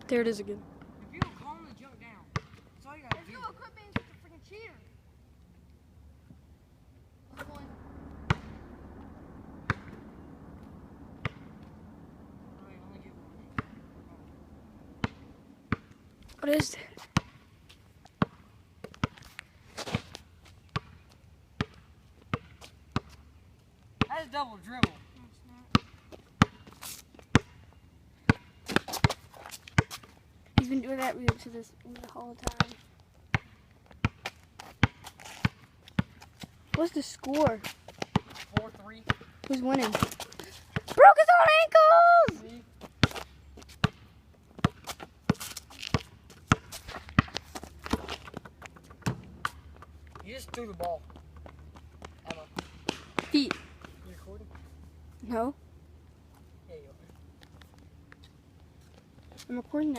There it is again. If you don't calm the junk down, that's all you gotta do. Quit being such a freaking cheater. Alright, only get one. What is that? That's a double dribble. He's been doing that to this the whole time. What's the score? 4-3. Who's winning? Broke his own ankles! See? You just threw the ball. Emma, Feet. you recording? No, Yeah, you are. I'm recording that.